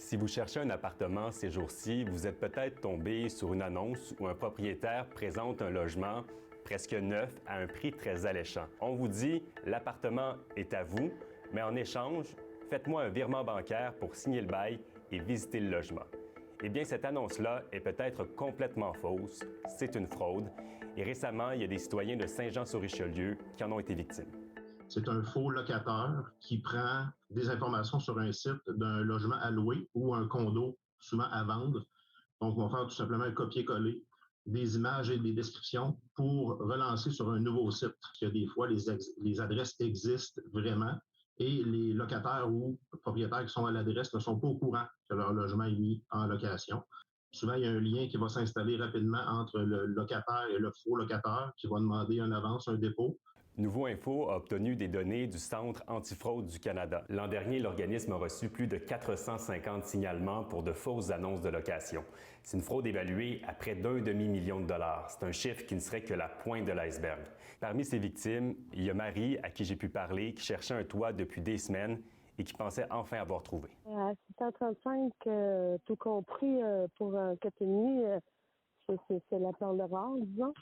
Si vous cherchez un appartement ces jours-ci, vous êtes peut-être tombé sur une annonce où un propriétaire présente un logement presque neuf à un prix très alléchant. On vous dit « l'appartement est à vous, mais en échange, faites-moi un virement bancaire pour signer le bail et visiter le logement ». Eh bien, cette annonce-là est peut-être complètement fausse, c'est une fraude, et récemment, il y a des citoyens de Saint-Jean-sur-Richelieu qui en ont été victimes. C'est un faux locataire qui prend des informations sur un site d'un logement à louer ou un condo, souvent à vendre. Donc, on va faire tout simplement un copier-coller des images et des descriptions pour relancer sur un nouveau site. Il y a des fois, les adresses existent vraiment et les locataires ou propriétaires qui sont à l'adresse ne sont pas au courant que leur logement est mis en location. Souvent, il y a un lien qui va s'installer rapidement entre le locataire et le faux locataire qui va demander une avance, un dépôt. Nouveau Info a obtenu des données du Centre antifraude du Canada. L'an dernier, l'organisme a reçu plus de 450 signalements pour de fausses annonces de location. C'est une fraude évaluée à près d'1 demi-million de dollars. C'est un chiffre qui ne serait que la pointe de l'iceberg. Parmi ces victimes, il y a Marie, à qui j'ai pu parler, qui cherchait un toit depuis des semaines et qui pensait enfin avoir trouvé. À 635, tout compris, pour un 4,5, c'est la perle rare, disons.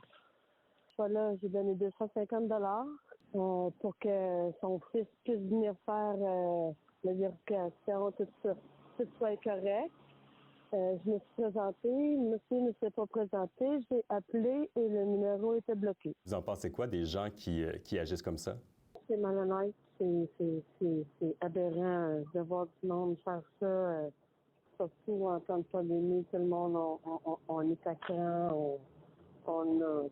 Là, j'ai donné 250 $ pour que son fils puisse venir faire la vérification, tout ça, tout soit correct. Je me suis présentée, le monsieur ne s'est pas présenté, j'ai appelé et le numéro était bloqué. Vous en pensez quoi des gens qui agissent comme ça? C'est malhonnête, c'est aberrant de voir du monde faire ça, surtout en temps de pandémie, tout le monde, on est à cran, on a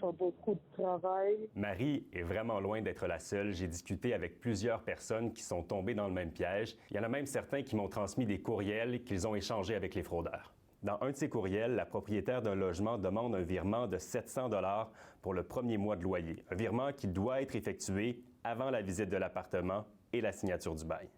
pas beaucoup de travail. Marie est vraiment loin d'être la seule. J'ai discuté avec plusieurs personnes qui sont tombées dans le même piège. Il y en a même certains qui m'ont transmis des courriels qu'ils ont échangés avec les fraudeurs. Dans un de ces courriels, la propriétaire d'un logement demande un virement de 700 $ pour le premier mois de loyer. Un virement qui doit être effectué avant la visite de l'appartement et la signature du bail.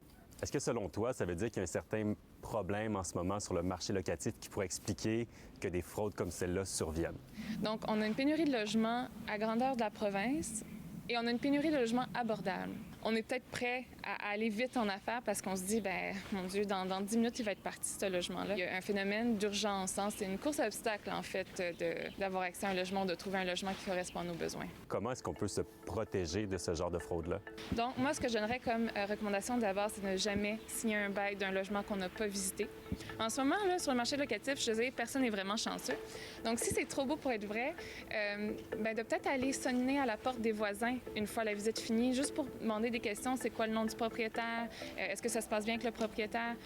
Est-ce que selon toi, ça veut dire qu'il y a un certain problème en ce moment sur le marché locatif qui pourrait expliquer que des fraudes comme celle-là surviennent? Donc, on a une pénurie de logements à grandeur de la province et on a une pénurie de logements abordables. On est peut-être prêt à aller vite en affaires parce qu'on se dit, mon Dieu, dans 10 minutes, il va être parti, ce logement-là. Il y a un phénomène d'urgence. C'est une course à obstacles, en fait, d'avoir accès à un logement, de trouver un logement qui correspond à nos besoins. Comment est-ce qu'on peut se protéger de ce genre de fraude-là? Donc, moi, ce que je donnerais comme recommandation d'abord, c'est de ne jamais signer un bail d'un logement qu'on n'a pas visité. En ce moment, là, sur le marché locatif, je disais, personne n'est vraiment chanceux. Donc, si c'est trop beau pour être vrai, de peut-être aller sonner à la porte des voisins une fois la visite finie, juste pour demander des questions. C'est quoi le nom du propriétaire? Est-ce que ça se passe bien avec le propriétaire?